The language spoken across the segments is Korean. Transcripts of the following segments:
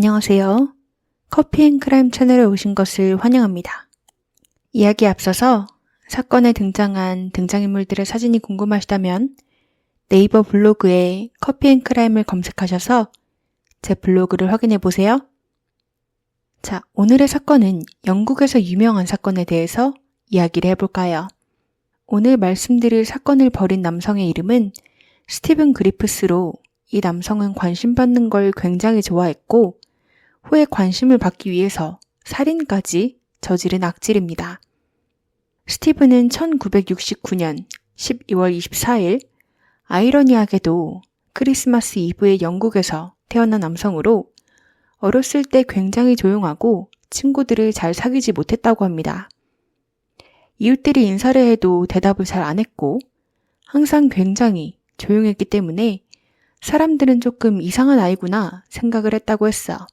안녕하세요. 커피앤크라임 채널에 오신 것을 환영합니다. 이야기에 앞서서 사건에 등장한 등장인물들의 사진이 궁금하시다면 네이버 블로그에 커피앤크라임을 검색하셔서 제 블로그를 확인해 보세요. 자, 오늘의 사건은 영국에서 유명한 사건에 대해서 이야기를 해볼까요? 오늘 말씀드릴 사건을 벌인 남성의 이름은 스티븐 그리프스로 이 남성은 관심받는 걸 굉장히 좋아했고 후에 관심을 받기 위해서 살인까지 저지른 악질입니다. 스티븐은 1969년 12월 24일 아이러니하게도 크리스마스 이브의 영국에서 태어난 남성으로 어렸을 때 굉장히 조용하고 친구들을 잘 사귀지 못했다고 합니다. 이웃들이 인사를 해도 대답을 잘 안 했고 항상 굉장히 조용했기 때문에 사람들은 조금 이상한 아이구나 생각을 했다고 했어.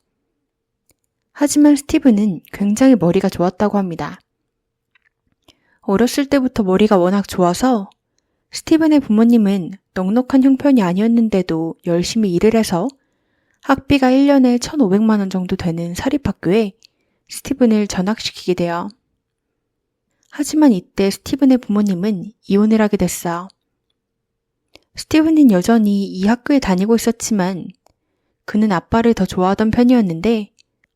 하지만 스티븐은 굉장히 머리가 좋았다고 합니다. 어렸을 때부터 머리가 워낙 좋아서 스티븐의 부모님은 넉넉한 형편이 아니었는데도 열심히 일을 해서 학비가 1년에 1,500만 원 정도 되는 사립학교에 스티븐을 전학시키게 돼요. 하지만 이때 스티븐의 부모님은 이혼을 하게 됐어. 스티븐은 여전히 이 학교에 다니고 있었지만 그는 아빠를 더 좋아하던 편이었는데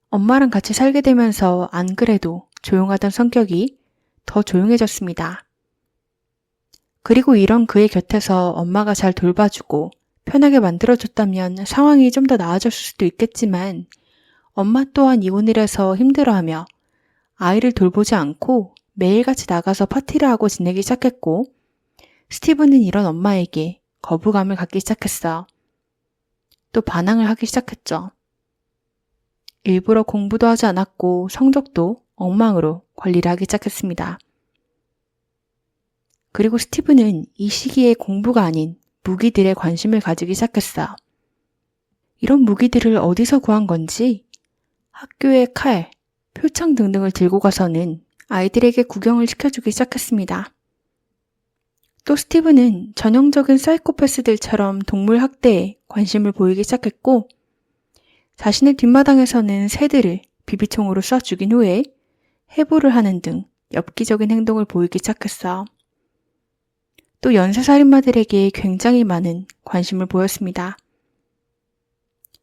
엄마랑 같이 살게 되면서 안 그래도 조용하던 성격이 더 조용해졌습니다. 그리고 이런 그의 곁에서 엄마가 잘 돌봐주고 편하게 만들어줬다면 상황이 좀 더 나아졌을 수도 있겠지만 엄마 또한 이혼을 해서 힘들어하며 아이를 돌보지 않고 매일같이 나가서 파티를 하고 지내기 시작했고 스티븐은 이런 엄마에게 거부감을 갖기 시작했어. 또 반항을 하기 시작했죠. 일부러 공부도 하지 않았고 성적도 엉망으로 관리를 하기 시작했습니다. 그리고 스티븐은 이 시기에 공부가 아닌 무기들에 관심을 가지기 시작했어. 이런 무기들을 어디서 구한 건지 학교에 칼, 표창 등등을 들고 가서는 아이들에게 구경을 시켜주기 시작했습니다. 또 스티븐은 전형적인 사이코패스들처럼 동물 학대에 관심을 보이기 시작했고 자신의 뒷마당에서는 새들을 비비총으로 쏴 죽인 후에 해부를 하는 등 엽기적인 행동을 보이기 시작했어. 또 연쇄살인마들에게 굉장히 많은 관심을 보였습니다.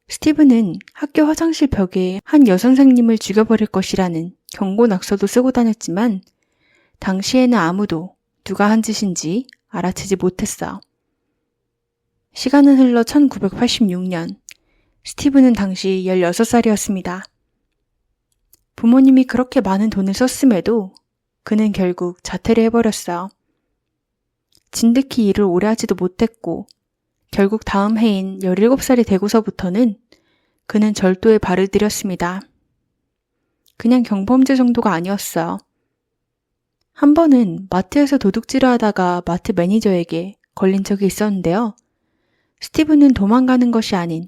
스티븐은 학교 화장실 벽에 한 여선생님을 죽여버릴 것이라는 경고 낙서도 쓰고 다녔지만 당시에는 아무도 누가 한 짓인지 알아채지 못했어. 시간은 흘러 1986년, 스티븐은 당시 16살이었습니다. 부모님이 그렇게 많은 돈을 썼음에도 그는 결국 자퇴를 해버렸어. 진득히 일을 오래 하지도 못했고 결국 다음 해인 17살이 되고서부터는 그는 절도에 발을 들였습니다. 그냥 경범죄 정도가 아니었어. 한 번은 마트에서 도둑질을 하다가 마트 매니저에게 걸린 적이 있었는데요. 스티븐은 도망가는 것이 아닌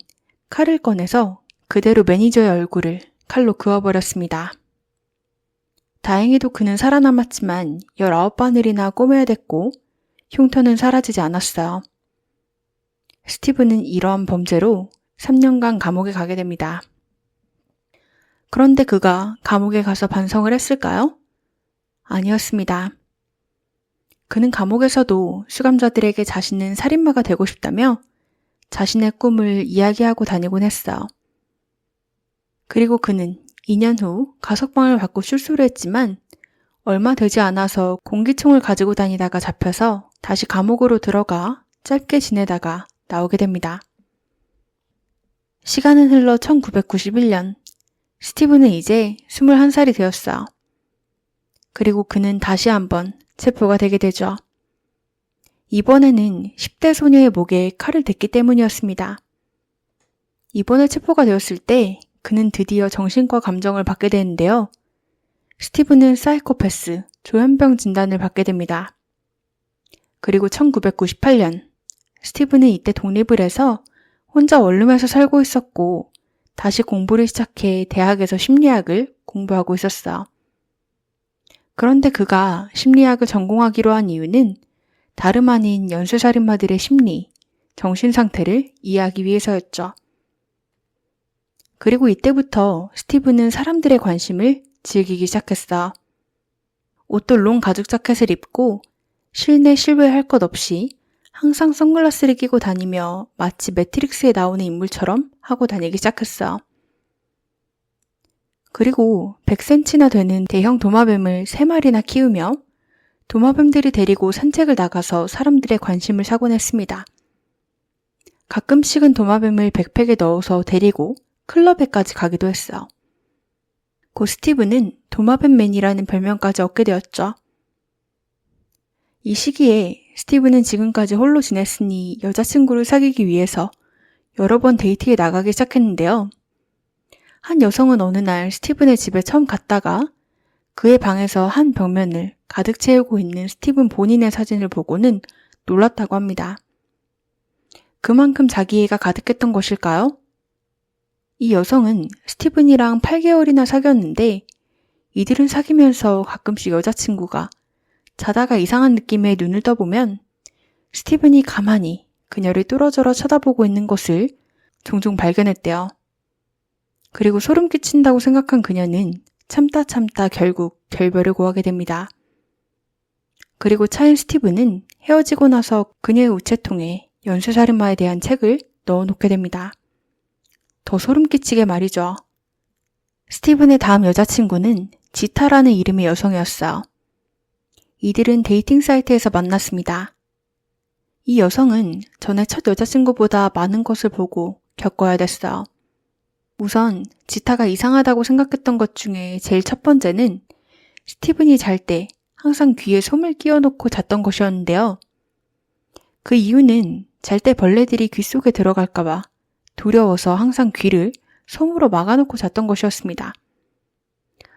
칼을 꺼내서 그대로 매니저의 얼굴을 칼로 그어버렸습니다. 다행히도 그는 살아남았지만 19바늘이나 꼬매야 됐고 흉터는 사라지지 않았어요. 스티븐은 이러한 범죄로 3년간 감옥에 가게 됩니다. 그런데 그가 감옥에 가서 반성을 했을까요? 아니었습니다. 그는 감옥에서도 수감자들에게 자신은 살인마가 되고 싶다며 자신의 꿈을 이야기하고 다니곤 했어. 그리고 그는 2년 후 가석방을 받고 출소를 했지만 얼마 되지 않아서 공기총을 가지고 다니다가 잡혀서 다시 감옥으로 들어가 짧게 지내다가 나오게 됩니다. 시간은 흘러 1991년, 스티븐은 이제 21살이 되었어. 그리고 그는 다시 한번 체포가 되게 되죠. 이번에는 10대 소녀의 목에 칼을 댔기 때문이었습니다. 이번에 체포가 되었을 때 그는 드디어 정신과 감정을 받게 되는데요. 스티븐은 사이코패스, 조현병 진단을 받게 됩니다. 그리고 1998년, 스티븐은 이때 독립을 해서 혼자 원룸에서 살고 있었고 다시 공부를 시작해 대학에서 심리학을 공부하고 있었어. 그런데 그가 심리학을 전공하기로 한 이유는 다름 아닌 연쇄살인마들의 심리, 정신상태를 이해하기 위해서였죠. 그리고 이때부터 스티브는 사람들의 관심을 즐기기 시작했어. 옷도 가죽 자켓을 입고 실내 실외 할 것 없이 항상 선글라스를 끼고 다니며 마치 매트릭스에 나오는 인물처럼 하고 다니기 시작했어. 그리고 100cm나 되는 대형 도마뱀을 3마리나 키우며 도마뱀들이 데리고 산책을 나가서 사람들의 관심을 사곤 했습니다. 가끔씩은 도마뱀을 백팩에 넣어서 데리고 클럽에까지 가기도 했어. 고 스티브는 도마뱀맨이라는 별명까지 얻게 되었죠. 이 시기에 스티브는 지금까지 홀로 지냈으니 여자친구를 사귀기 위해서 여러 번 데이트에 나가기 시작했는데요. 한 여성은 어느 날 스티븐의 집에 처음 갔다가 그의 방에서 한 벽면을 가득 채우고 있는 스티븐 본인의 사진을 보고는 놀랐다고 합니다. 그만큼 자기애가 가득했던 것일까요? 이 여성은 스티븐이랑 8개월이나 사귀었는데 이들은 사귀면서 가끔씩 여자친구가 자다가 이상한 느낌의 눈을 떠보면 스티븐이 가만히 그녀를 뚫어져라 쳐다보고 있는 것을 종종 발견했대요. 그리고 소름 끼친다고 생각한 그녀는 참다 결국 결별을 고하게 됩니다. 그리고 차인 스티븐은 헤어지고 나서 그녀의 우체통에 연쇄살인마에 대한 책을 넣어놓게 됩니다. 더 소름 끼치게 말이죠. 스티븐의 다음 여자친구는 지타라는 이름의 여성이었어요. 이들은 데이팅 사이트에서 만났습니다. 이 여성은 전에 첫 여자친구보다 많은 것을 보고 겪어야 됐어요. 우선 지타가 이상하다고 생각했던 것 중에 제일 첫 번째는 스티븐이 잘 때 항상 귀에 솜을 끼워놓고 잤던 것이었는데요. 그 이유는 잘 때 벌레들이 귀 속에 들어갈까봐 두려워서 항상 귀를 솜으로 막아놓고 잤던 것이었습니다.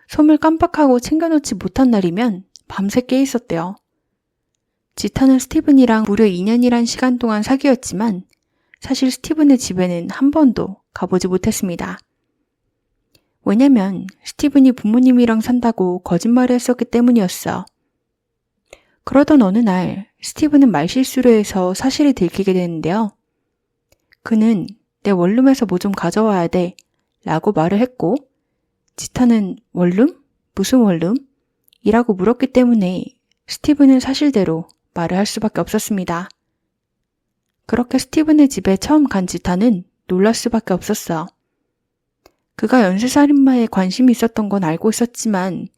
솜을 깜빡하고 챙겨놓지 못한 날이면 밤새 깨 있었대요. 지타는 스티븐이랑 무려 2년이란 시간 동안 사귀었지만 사실 스티븐의 집에는 한 번도 가보지 못했습니다. 왜냐면 스티븐이 부모님이랑 산다고 거짓말을 했었기 때문이었어. 그러던 어느 날 스티븐은 말실수를 해서 사실이 들키게 되는데요. 그는 내 원룸에서 뭐 좀 가져와야 돼 라고 말을 했고 지타는 원룸? 무슨 원룸? 이라고 물었기 때문에 스티븐은 사실대로 말을 할 수밖에 없었습니다. 그렇게 스티븐의 집에 처음 간 지타는 놀랄 수밖에 없었어. 그가 연쇄살인마에 관심이 있었던 건 알고 있었지만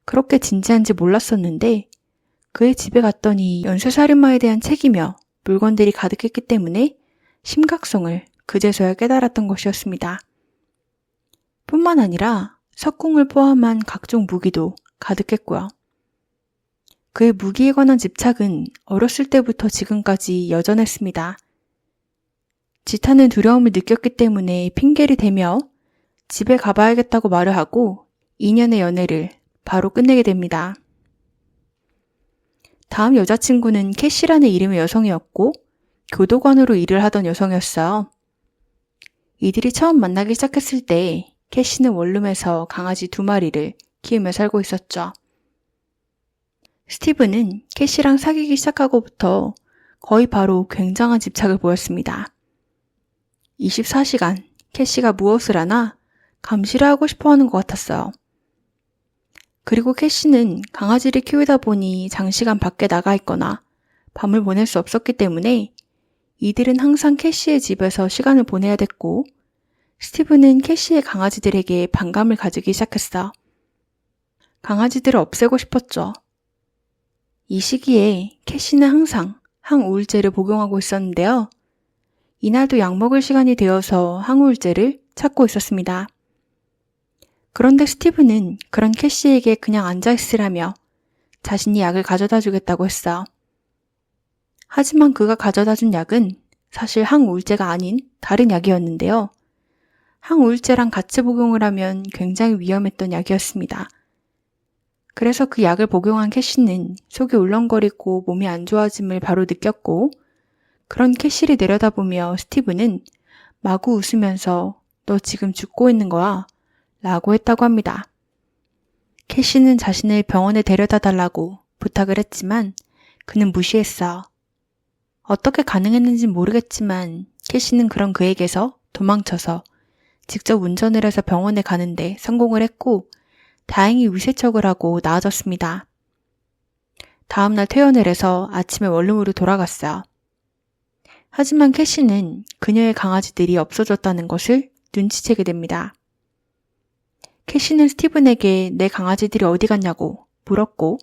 그렇게 진지한지 몰랐었는데 그의 집에 갔더니 연쇄살인마에 대한 책이며 물건들이 가득했기 때문에 심각성을 그제서야 깨달았던 것이었습니다. 뿐만 아니라 석궁을 포함한 각종 무기도 가득했고요. 그의 무기에 관한 집착은 어렸을 때부터 지금까지 여전했습니다. 지타는 두려움을 느꼈기 때문에 핑계를 대며 집에 가봐야겠다고 말을 하고 2년의 연애를 바로 끝내게 됩니다. 다음 여자친구는 캐시라는 이름의 여성이었고 교도관으로 일을 하던 여성이었어요. 이들이 처음 만나기 시작했을 때 캐시는 원룸에서 강아지 2마리를 키우며 살고 있었죠. 스티븐은 캐시랑 사귀기 시작하고부터 거의 바로 굉장한 집착을 보였습니다. 24시간 캐시가 무엇을 하나 감시를 하고 싶어 하는 것 같았어요. 그리고 캐시는 강아지를 키우다 보니 장시간 밖에 나가 있거나 밤을 보낼 수 없었기 때문에 이들은 항상 캐시의 집에서 시간을 보내야 됐고 스티븐은 캐시의 강아지들에게 반감을 가지기 시작했어. 강아지들을 없애고 싶었죠. 이 시기에 캐시는 항상 항우울제를 복용하고 있었는데요. 이날도 약 먹을 시간이 되어서 항우울제를 찾고 있었습니다. 그런데 스티븐은 그런 캐시에게 그냥 앉아있으라며 자신이 약을 가져다 주겠다고 했어. 하지만 그가 가져다 준 약은 사실 항우울제가 아닌 다른 약이었는데요. 항우울제랑 같이 복용을 하면 굉장히 위험했던 약이었습니다. 그래서 그 약을 복용한 캐시는 속이 울렁거리고 몸이 안 좋아짐을 바로 느꼈고 그런 캐시를 내려다보며 스티븐은 마구 웃으면서 너 지금 죽고 있는 거야? 라고 했다고 합니다. 캐시는 자신을 병원에 데려다 달라고 부탁을 했지만 그는 무시했어. 어떻게 가능했는지 모르겠지만 캐시는 그런 그에게서 도망쳐서 직접 운전을 해서 병원에 가는데 성공을 했고 다행히 위세척을 하고 나아졌습니다. 다음날 퇴원을 해서 아침에 원룸으로 돌아갔어요. 하지만 캐시는 그녀의 강아지들이 없어졌다는 것을 눈치채게 됩니다. 캐시는 스티븐에게 내 강아지들이 어디 갔냐고 물었고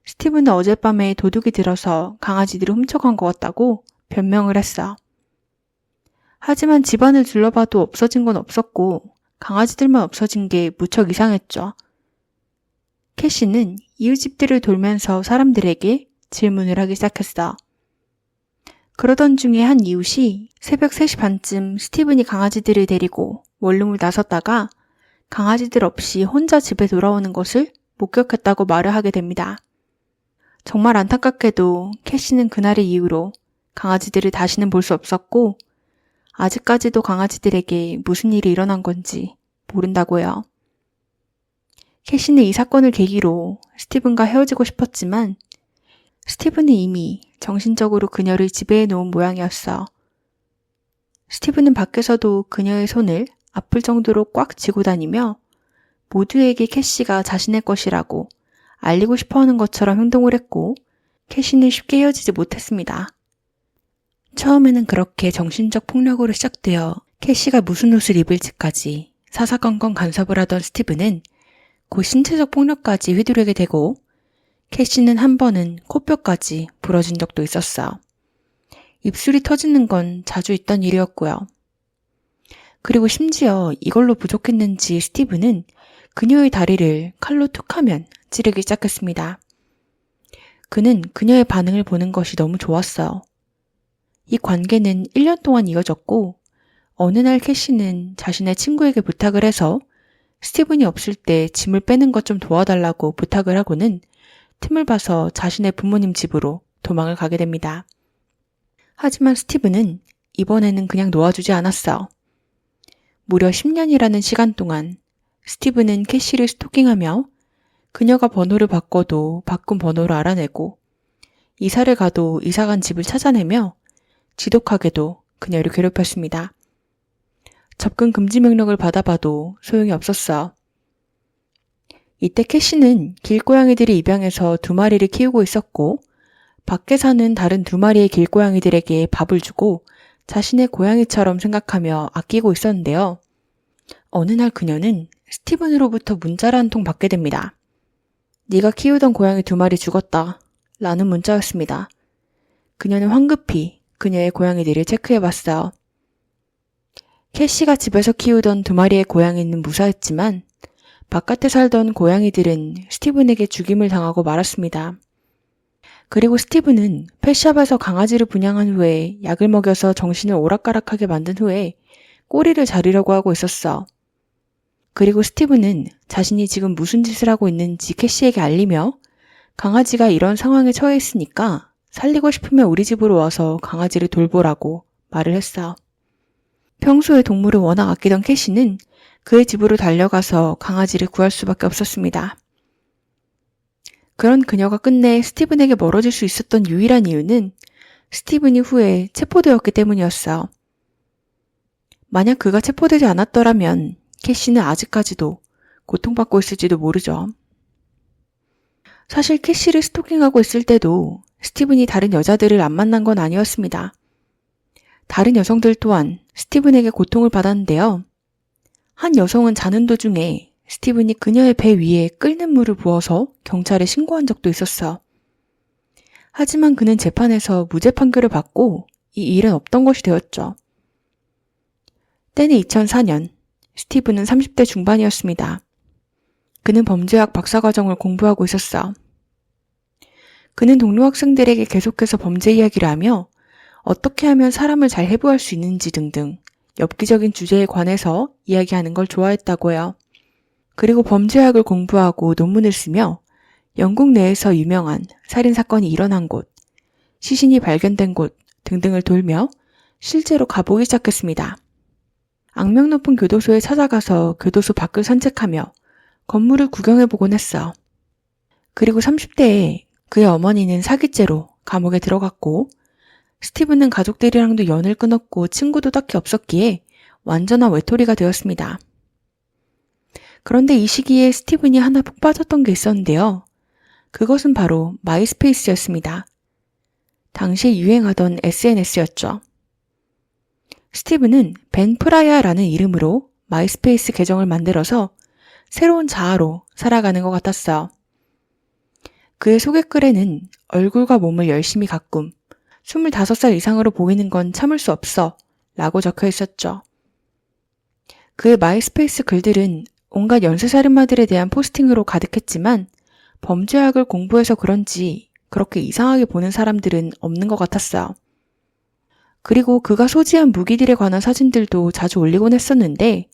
스티븐은 어젯밤에 도둑이 들어서 강아지들을 훔쳐간 것 같다고 변명을 했어. 하지만 집안을 둘러봐도 없어진 건 없었고 강아지들만 없어진 게 무척 이상했죠. 캐시는 이웃집들을 돌면서 사람들에게 질문을 하기 시작했어. 그러던 중에 한 이웃이 새벽 3시 반쯤 스티븐이 강아지들을 데리고 원룸을 나섰다가 강아지들 없이 혼자 집에 돌아오는 것을 목격했다고 말을 하게 됩니다. 정말 안타깝게도 캐시는 그날의 이후로 강아지들을 다시는 볼 수 없었고 아직까지도 강아지들에게 무슨 일이 일어난 건지 모른다고요. 캐시는 이 사건을 계기로 스티븐과 헤어지고 싶었지만 스티븐은 이미 정신적으로 그녀를 지배해 놓은 모양이었어. 스티븐은 밖에서도 그녀의 손을 아플 정도로 꽉 쥐고 다니며 모두에게 캐시가 자신의 것이라고 알리고 싶어하는 것처럼 행동을 했고 캐시는 쉽게 헤어지지 못했습니다. 처음에는 그렇게 정신적 폭력으로 시작되어 캐시가 무슨 옷을 입을지까지 사사건건 간섭을 하던 스티븐은 곧 신체적 폭력까지 휘두르게 되고 캐시는 한 번은 코뼈까지 부러진 적도 있었어. 입술이 터지는 건 자주 있던 일이었고요. 그리고 심지어 이걸로 부족했는지 스티븐은 그녀의 다리를 칼로 툭하면 찌르기 시작했습니다. 그는 그녀의 반응을 보는 것이 너무 좋았어요. 이 관계는 1년 동안 이어졌고 어느 날 캐시는 자신의 친구에게 부탁을 해서 스티븐이 없을 때 짐을 빼는 것 좀 도와달라고 부탁을 하고는 틈을 봐서 자신의 부모님 집으로 도망을 가게 됩니다. 하지만 스티븐은 이번에는 그냥 놓아주지 않았어. 무려 10년이라는 시간 동안 스티븐은 캐시를 스토킹하며 그녀가 번호를 바꿔도 바꾼 번호를 알아내고 이사를 가도 이사간 집을 찾아내며 지독하게도 그녀를 괴롭혔습니다. 접근 금지 명령을 받아봐도 소용이 없었어. 이때 캐시는 길고양이들이 입양해서 2마리를 키우고 있었고 밖에 사는 다른 2마리의 길고양이들에게 밥을 주고 자신의 고양이처럼 생각하며 아끼고 있었는데요. 어느 날 그녀는 스티븐으로부터 문자를 한 통 받게 됩니다. 네가 키우던 고양이 2마리 죽었다 라는 문자였습니다. 그녀는 황급히 그녀의 고양이들을 체크해봤어요. 캐시가 집에서 키우던 2마리의 고양이는 무사했지만 바깥에 살던 고양이들은 스티븐에게 죽임을 당하고 말았습니다. 그리고 스티븐은 펫샵에서 강아지를 분양한 후에 약을 먹여서 정신을 오락가락하게 만든 후에 꼬리를 자르려고 하고 있었어. 그리고 스티븐은 자신이 지금 무슨 짓을 하고 있는지 캐시에게 알리며 강아지가 이런 상황에 처해 있으니까 살리고 싶으면 우리 집으로 와서 강아지를 돌보라고 말을 했어. 평소에 동물을 워낙 아끼던 캐시는 그의 집으로 달려가서 강아지를 구할 수밖에 없었습니다. 그런 그녀가 끝내 스티븐에게 멀어질 수 있었던 유일한 이유는 스티븐이 후에 체포되었기 때문이었어. 만약 그가 체포되지 않았더라면 캐시는 아직까지도 고통받고 있을지도 모르죠. 사실 캐시를 스토킹하고 있을 때도 스티븐이 다른 여자들을 안 만난 건 아니었습니다. 다른 여성들 또한 스티븐에게 고통을 받았는데요. 한 여성은 자는 도중에 스티븐이 그녀의 배 위에 끓는 물을 부어서 경찰에 신고한 적도 있었어. 하지만 그는 재판에서 무죄 판결을 받고 이 일은 없던 것이 되었죠. 때는 2004년, 스티븐은 30대 중반이었습니다. 그는 범죄학 박사과정을 공부하고 있었어. 그는 동료 학생들에게 계속해서 범죄 이야기를 하며 어떻게 하면 사람을 잘 해부할 수 있는지 등등 엽기적인 주제에 관해서 이야기하는 걸 좋아했다고 해요. 그리고 범죄학을 공부하고 논문을 쓰며 영국 내에서 유명한 살인사건이 일어난 곳, 시신이 발견된 곳 등등을 돌며 실제로 가보기 시작했습니다. 악명 높은 교도소에 찾아가서 교도소 밖을 산책하며 건물을 구경해보곤 했어. 그리고 30대에 그의 어머니는 사기죄로 감옥에 들어갔고 스티븐은 가족들이랑도 연을 끊었고 친구도 딱히 없었기에 완전한 외톨이가 되었습니다. 그런데 이 시기에 스티븐이 하나 푹 빠졌던 게 있었는데요. 그것은 바로 마이스페이스였습니다. 당시에 유행하던 SNS였죠. 스티븐은 벤 프라야라는 이름으로 마이스페이스 계정을 만들어서 새로운 자아로 살아가는 것 같았어요. 그의 소개글에는 얼굴과 몸을 열심히 가꿈, 25살 이상으로 보이는 건 참을 수 없어 라고 적혀 있었죠. 그의 마이스페이스 글들은 온갖 연쇄살인마들에 대한 포스팅으로 가득했지만 범죄학을 공부해서 그런지 그렇게 이상하게 보는 사람들은 없는 것 같았어요. 그리고 그가 소지한 무기들에 관한 사진들도 자주 올리곤 했었는데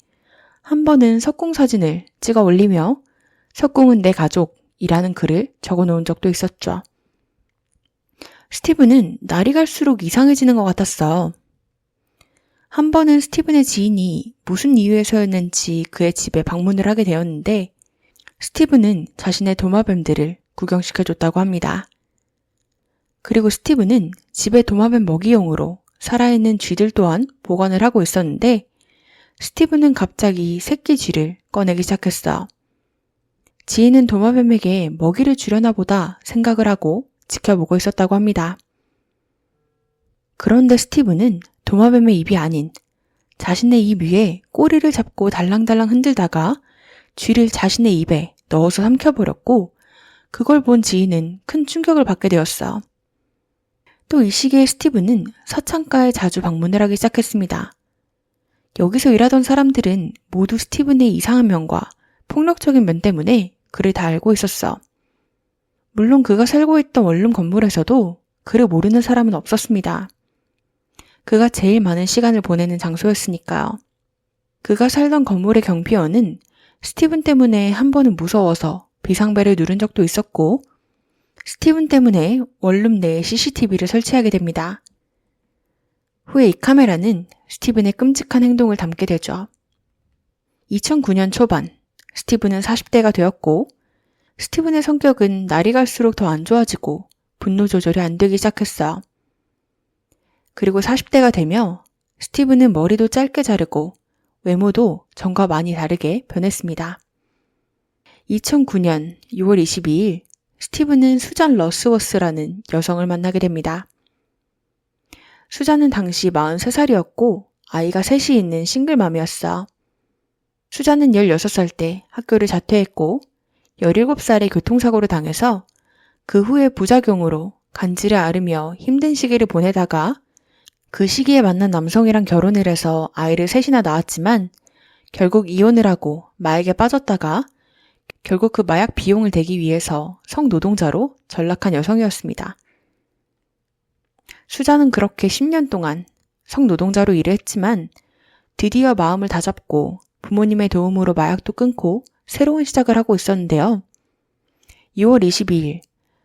한 번은 석궁 사진을 찍어 올리며 석궁은 내 가족이라는 글을 적어 놓은 적도 있었죠. 스티븐은 날이 갈수록 이상해지는 것 같았어요. 한 번은 스티븐의 지인이 무슨 이유에서였는지 그의 집에 방문을 하게 되었는데 스티븐은 자신의 도마뱀들을 구경시켜줬다고 합니다. 그리고 스티븐은 집에 도마뱀 먹이용으로 살아있는 쥐들 또한 보관을 하고 있었는데 스티븐은 갑자기 새끼 쥐를 꺼내기 시작했어요. 지인은 도마뱀에게 먹이를 주려나 보다 생각을 하고 지켜보고 있었다고 합니다. 그런데 스티븐은 도마뱀의 입이 아닌 자신의 입 위에 꼬리를 잡고 달랑달랑 흔들다가 쥐를 자신의 입에 넣어서 삼켜버렸고 그걸 본 지인은 큰 충격을 받게 되었어요. 또 이 시기에 스티븐은 사창가에 자주 방문을 하기 시작했습니다. 여기서 일하던 사람들은 모두 스티븐의 이상한 면과 폭력적인 면 때문에 그를 다 알고 있었어. 물론 그가 살고 있던 원룸 건물에서도 그를 모르는 사람은 없었습니다. 그가 제일 많은 시간을 보내는 장소였으니까요. 그가 살던 건물의 경비원은 스티븐 때문에 한 번은 무서워서 비상벨을 누른 적도 있었고 스티븐 때문에 원룸 내에 CCTV를 설치하게 됩니다. 후에 이 카메라는 스티븐의 끔찍한 행동을 담게 되죠. 2009년 초반, 스티븐은 40대가 되었고 스티븐의 성격은 날이 갈수록 더 안 좋아지고 분노 조절이 안 되기 시작했어요. 그리고 40대가 되며 스티븐은 머리도 짧게 자르고 외모도 전과 많이 다르게 변했습니다. 2009년 6월 22일 스티븐은 수잔 러스워스라는 여성을 만나게 됩니다. 수잔은 당시 43살이었고 아이가 셋이 있는 싱글맘이었어. 수잔은 16살 때 학교를 자퇴했고 17살에 교통사고를 당해서 그 후에 부작용으로 간질을 앓으며 힘든 시기를 보내다가 그 시기에 만난 남성이랑 결혼을 해서 아이를 셋이나 낳았지만 결국 이혼을 하고 마약에 빠졌다가 결국 그 마약 비용을 대기 위해서 성노동자로 전락한 여성이었습니다. 수잔은 그렇게 10년 동안 성노동자로 일을 했지만 드디어 마음을 다잡고 부모님의 도움으로 마약도 끊고 새로운 시작을 하고 있었는데요. 6월 22일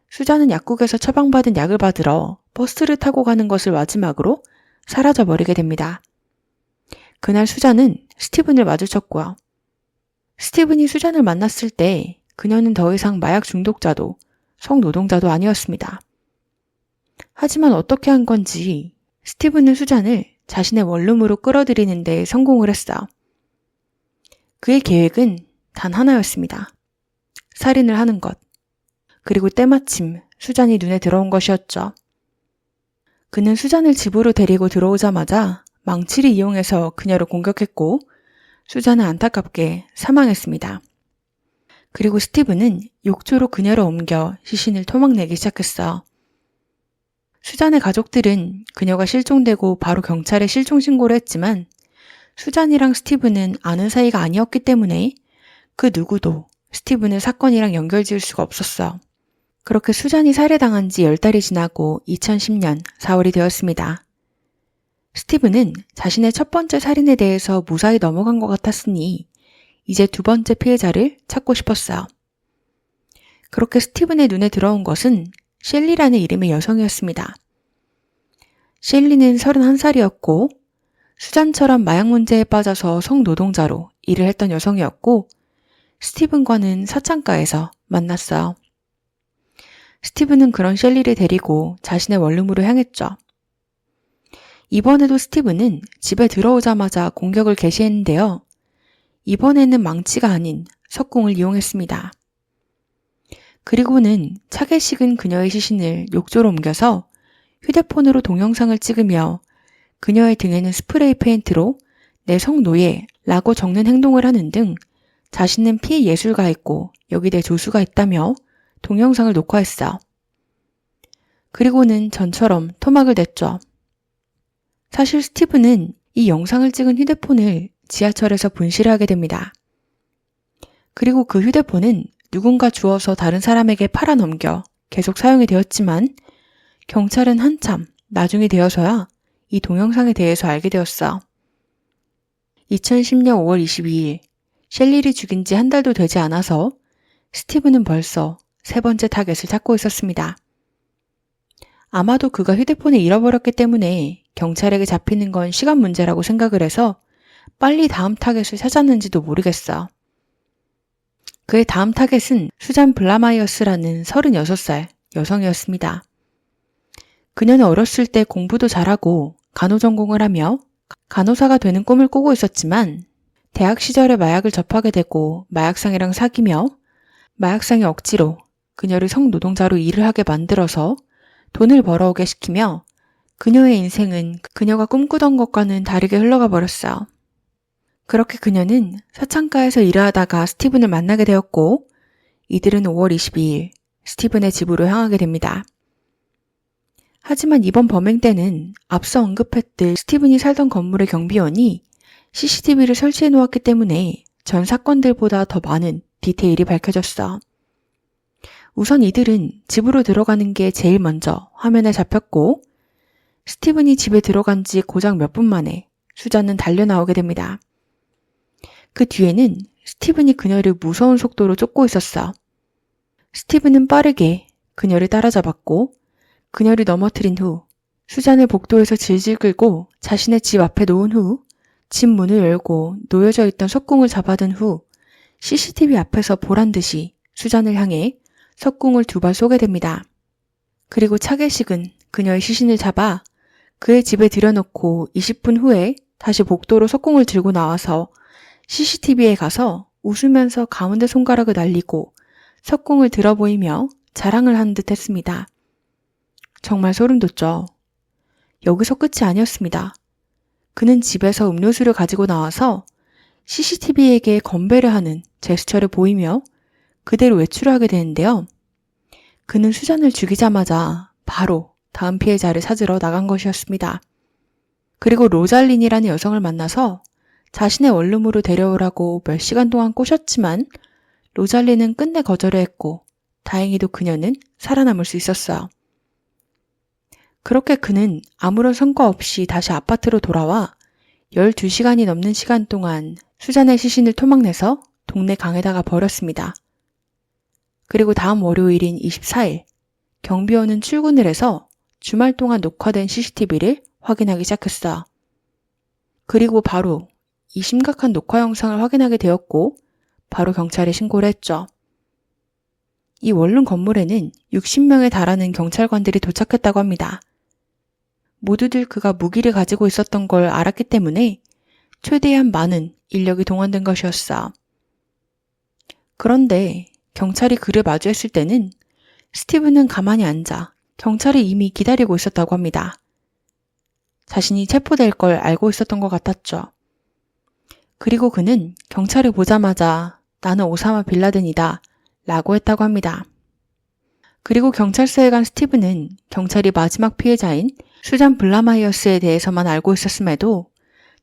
수잔은 약국에서 처방받은 약을 받으러 버스를 타고 가는 것을 마지막으로 사라져버리게 됩니다. 그날 수잔은 스티븐을 마주쳤고요. 스티븐이 수잔을 만났을 때 그녀는 더 이상 마약 중독자도 성노동자도 아니었습니다. 하지만 어떻게 한 건지 스티븐은 수잔을 자신의 원룸으로 끌어들이는 데 성공을 했어요. 그의 계획은 단 하나였습니다. 살인을 하는 것. 그리고 때마침 수잔이 눈에 들어온 것이었죠. 그는 수잔을 집으로 데리고 들어오자마자 망치를 이용해서 그녀를 공격했고 수잔은 안타깝게 사망했습니다. 그리고 스티븐은 욕조로 그녀를 옮겨 시신을 토막내기 시작했어. 수잔의 가족들은 그녀가 실종되고 바로 경찰에 실종 신고를 했지만 수잔이랑 스티븐은 아는 사이가 아니었기 때문에 그 누구도 스티븐을 사건이랑 연결지을 수가 없었어. 그렇게 수잔이 살해당한 지 10달이 지나고 2010년 4월이 되었습니다. 스티븐은 자신의 첫 번째 살인에 대해서 무사히 넘어간 것 같았으니 이제 두 번째 피해자를 찾고 싶었어요. 그렇게 스티븐의 눈에 들어온 것은 셸리라는 이름의 여성이었습니다. 셸리는 31살이었고 수잔처럼 마약 문제에 빠져서 성노동자로 일을 했던 여성이었고 스티븐과는 사창가에서 만났어요. 스티븐은 그런 셸리를 데리고 자신의 원룸으로 향했죠. 이번에도 스티븐은 집에 들어오자마자 공격을 개시했는데요. 이번에는 망치가 아닌 석궁을 이용했습니다. 그리고는 차게 식은 그녀의 시신을 욕조로 옮겨서 휴대폰으로 동영상을 찍으며 그녀의 등에는 스프레이 페인트로 내 성노예라고 적는 행동을 하는 등 자신은 피해 예술가였고 여기에 조수가 있다며 동영상을 녹화했어. 그리고는 전처럼 토막을 냈죠. 사실 스티븐은 이 영상을 찍은 휴대폰을 지하철에서 분실하게 됩니다. 그리고 그 휴대폰은 누군가 주워서 다른 사람에게 팔아넘겨 계속 사용이 되었지만 경찰은 한참 나중이 되어서야 이 동영상에 대해서 알게 되었어. 2010년 5월 22일 셸리를 죽인 지 한 달도 되지 않아서 스티븐은 벌써 세 번째 타겟을 찾고 있었습니다. 아마도 그가 휴대폰을 잃어버렸기 때문에 경찰에게 잡히는 건 시간 문제라고 생각을 해서 빨리 다음 타겟을 찾았는지도 모르겠어. 그의 다음 타겟은 수잔 블라마이어스라는 36살 여성이었습니다. 그녀는 어렸을 때 공부도 잘하고 간호전공을 하며 간호사가 되는 꿈을 꾸고 있었지만 대학 시절에 마약을 접하게 되고 마약상이랑 사귀며 마약상이 억지로 그녀를 성노동자로 일을 하게 만들어서 돈을 벌어오게 시키며 그녀의 인생은 그녀가 꿈꾸던 것과는 다르게 흘러가 버렸어. 그렇게 그녀는 사창가에서 일을 하다가 스티븐을 만나게 되었고 이들은 5월 22일 스티븐의 집으로 향하게 됩니다. 하지만 이번 범행 때는 앞서 언급했듯 스티븐이 살던 건물의 경비원이 CCTV를 설치해 놓았기 때문에 전 사건들보다 더 많은 디테일이 밝혀졌어. 우선 이들은 집으로 들어가는 게 제일 먼저 화면에 잡혔고 스티븐이 집에 들어간 지 고작 몇 분 만에 수잔은 달려나오게 됩니다. 그 뒤에는 스티븐이 그녀를 무서운 속도로 쫓고 있었어. 스티븐은 빠르게 그녀를 따라잡았고 그녀를 넘어뜨린 후 수잔을 복도에서 질질 끌고 자신의 집 앞에 놓은 후 집 문을 열고 놓여져 있던 석궁을 잡아든 후 CCTV 앞에서 보란듯이 수잔을 향해 석궁을 2발 쏘게 됩니다. 그리고 차게식은 그녀의 시신을 잡아 그의 집에 들여놓고 20분 후에 다시 복도로 석궁을 들고 나와서 CCTV에 가서 웃으면서 가운데 손가락을 날리고 석궁을 들어 보이며 자랑을 하는 듯 했습니다. 정말 소름 돋죠. 여기서 끝이 아니었습니다. 그는 집에서 음료수를 가지고 나와서 CCTV에게 건배를 하는 제스처를 보이며 그대로 외출을 하게 되는데요. 그는 수잔을 죽이자마자 바로 다음 피해자를 찾으러 나간 것이었습니다. 그리고 로잘린이라는 여성을 만나서 자신의 원룸으로 데려오라고 몇 시간 동안 꼬셨지만 로잘린은 끝내 거절을 했고 다행히도 그녀는 살아남을 수 있었어요. 그렇게 그는 아무런 성과 없이 다시 아파트로 돌아와 12시간이 넘는 시간 동안 수잔의 시신을 토막내서 동네 강에다가 버렸습니다. 그리고 다음 월요일인 24일 경비원은 출근을 해서 주말 동안 녹화된 CCTV를 확인하기 시작했어요. 그리고 바로 이 심각한 녹화 영상을 확인하게 되었고 바로 경찰에 신고를 했죠. 이 원룸 건물에는 60명에 달하는 경찰관들이 도착했다고 합니다. 모두들 그가 무기를 가지고 있었던 걸 알았기 때문에 최대한 많은 인력이 동원된 것이었어. 그런데 경찰이 그를 마주했을 때는 스티븐은 가만히 앉아 경찰이 이미 기다리고 있었다고 합니다. 자신이 체포될 걸 알고 있었던 것 같았죠. 그리고 그는 경찰을 보자마자 나는 오사마 빌라덴이다 라고 했다고 합니다. 그리고 경찰서에 간 스티븐은 경찰이 마지막 피해자인 수잔 블라마이어스에 대해서만 알고 있었음에도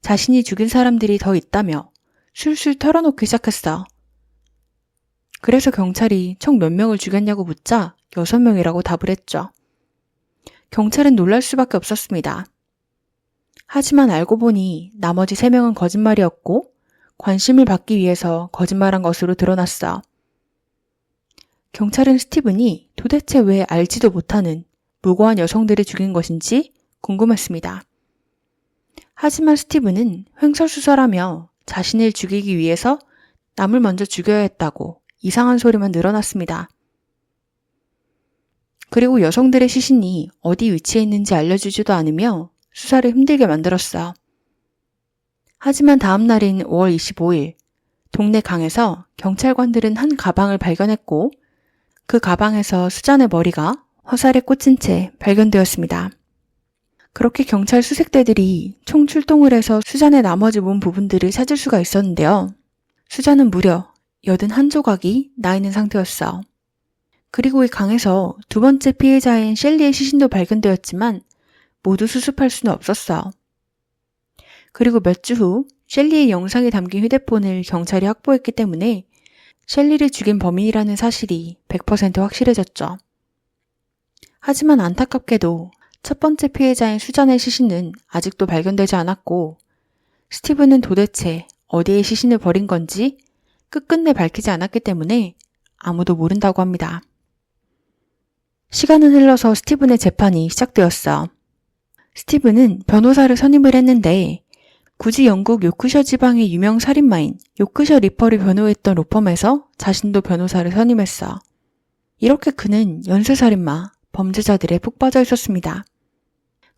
자신이 죽인 사람들이 더 있다며 술술 털어놓기 시작했어. 그래서 경찰이 총 몇 명을 죽였냐고 묻자 6명이라고 답을 했죠. 경찰은 놀랄 수밖에 없었습니다. 하지만 알고 보니 나머지 3명은 거짓말이었고 관심을 받기 위해서 거짓말한 것으로 드러났어. 경찰은 스티븐이 도대체 왜 알지도 못하는 무고한 여성들을 죽인 것인지 궁금했습니다. 하지만 스티븐은 횡설수설하며 자신을 죽이기 위해서 남을 먼저 죽여야 했다고 이상한 소리만 늘어났습니다. 그리고 여성들의 시신이 어디 위치에 있는지 알려주지도 않으며 수사를 힘들게 만들었어. 하지만 다음 날인 5월 25일, 동네 강에서 경찰관들은 한 가방을 발견했고 그 가방에서 수잔의 머리가 화살에 꽂힌 채 발견되었습니다. 그렇게 경찰 수색대들이 총 출동을 해서 수잔의 나머지 몸 부분들을 찾을 수가 있었는데요. 수잔은 무려 81조각이 나 있는 상태였어. 그리고 이 강에서 두 번째 피해자인 셸리의 시신도 발견되었지만 모두 수습할 수는 없었어. 그리고 몇 주 후 셸리의 영상이 담긴 휴대폰을 경찰이 확보했기 때문에 셸리를 죽인 범인이라는 사실이 100% 확실해졌죠. 하지만 안타깝게도 첫 번째 피해자인 수잔의 시신은 아직도 발견되지 않았고 스티븐은 도대체 어디에 시신을 버린 건지 끝끝내 밝히지 않았기 때문에 아무도 모른다고 합니다. 시간은 흘러서 스티븐의 재판이 시작되었어. 스티븐은 변호사를 선임을 했는데 굳이 영국 요크셔 지방의 유명 살인마인 요크셔 리퍼를 변호했던 로펌에서 자신도 변호사를 선임했어. 이렇게 그는 연쇄살인마, 범죄자들에 푹 빠져 있었습니다.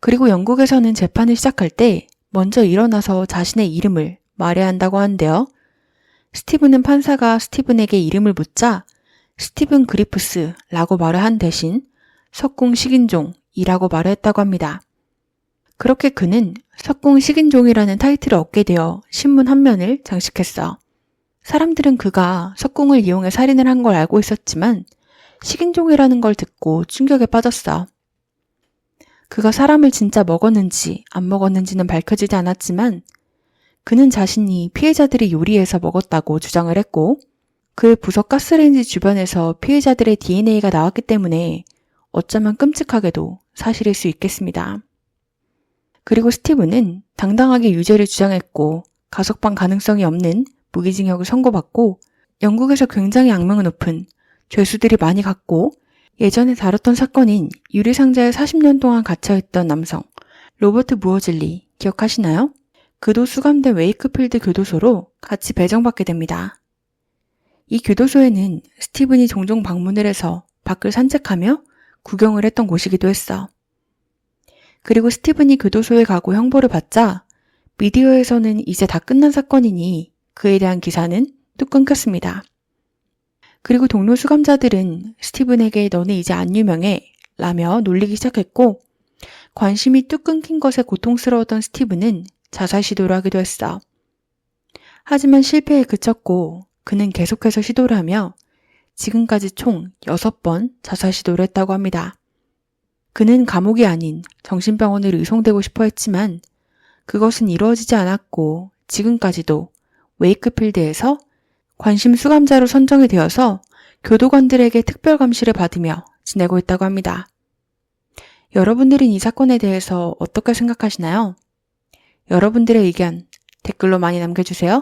그리고 영국에서는 재판을 시작할 때 먼저 일어나서 자신의 이름을 말해야 한다고 하는데요. 스티븐은 판사가 스티븐에게 이름을 묻자 스티븐 그리프스라고 말을 한 대신 석궁 식인종이라고 말을 했다고 합니다. 그렇게 그는 석궁 식인종이라는 타이틀을 얻게 되어 신문 한 면을 장식했어. 사람들은 그가 석궁을 이용해 살인을 한 걸 알고 있었지만 식인종이라는 걸 듣고 충격에 빠졌어. 그가 사람을 진짜 먹었는지 안 먹었는지는 밝혀지지 않았지만 그는 자신이 피해자들이 요리해서 먹었다고 주장을 했고 그의 부속 가스레인지 주변에서 피해자들의 DNA가 나왔기 때문에 어쩌면 끔찍하게도 사실일 수 있겠습니다. 그리고 스티븐은 당당하게 유죄를 주장했고 가석방 가능성이 없는 무기징역을 선고받고 영국에서 굉장히 악명 높은 죄수들이 많이 갔고 예전에 다뤘던 사건인 유리상자에 40년 동안 갇혀있던 남성 로버트 무어즐리 기억하시나요? 그도 수감된 웨이크필드 교도소로 같이 배정받게 됩니다. 이 교도소에는 스티븐이 종종 방문을 해서 밖을 산책하며 구경을 했던 곳이기도 했어. 그리고 스티븐이 교도소에 가고 형벌을 받자 미디어에서는 이제 다 끝난 사건이니 그에 대한 기사는 뚝 끊겼습니다. 그리고 동료 수감자들은 스티븐에게 너는 이제 안 유명해 라며 놀리기 시작했고 관심이 뚝 끊긴 것에 고통스러웠던 스티븐은 자살 시도를 하기도 했어. 하지만 실패에 그쳤고 그는 계속해서 시도를 하며 지금까지 총 6번 자살 시도를 했다고 합니다. 그는 감옥이 아닌 정신병원으로 이송되고 싶어 했지만 그것은 이루어지지 않았고 지금까지도 웨이크필드에서 관심 수감자로 선정이 되어서 교도관들에게 특별 감시를 받으며 지내고 있다고 합니다. 여러분들은 이 사건에 대해서 어떻게 생각하시나요? 여러분들의 의견 댓글로 많이 남겨주세요.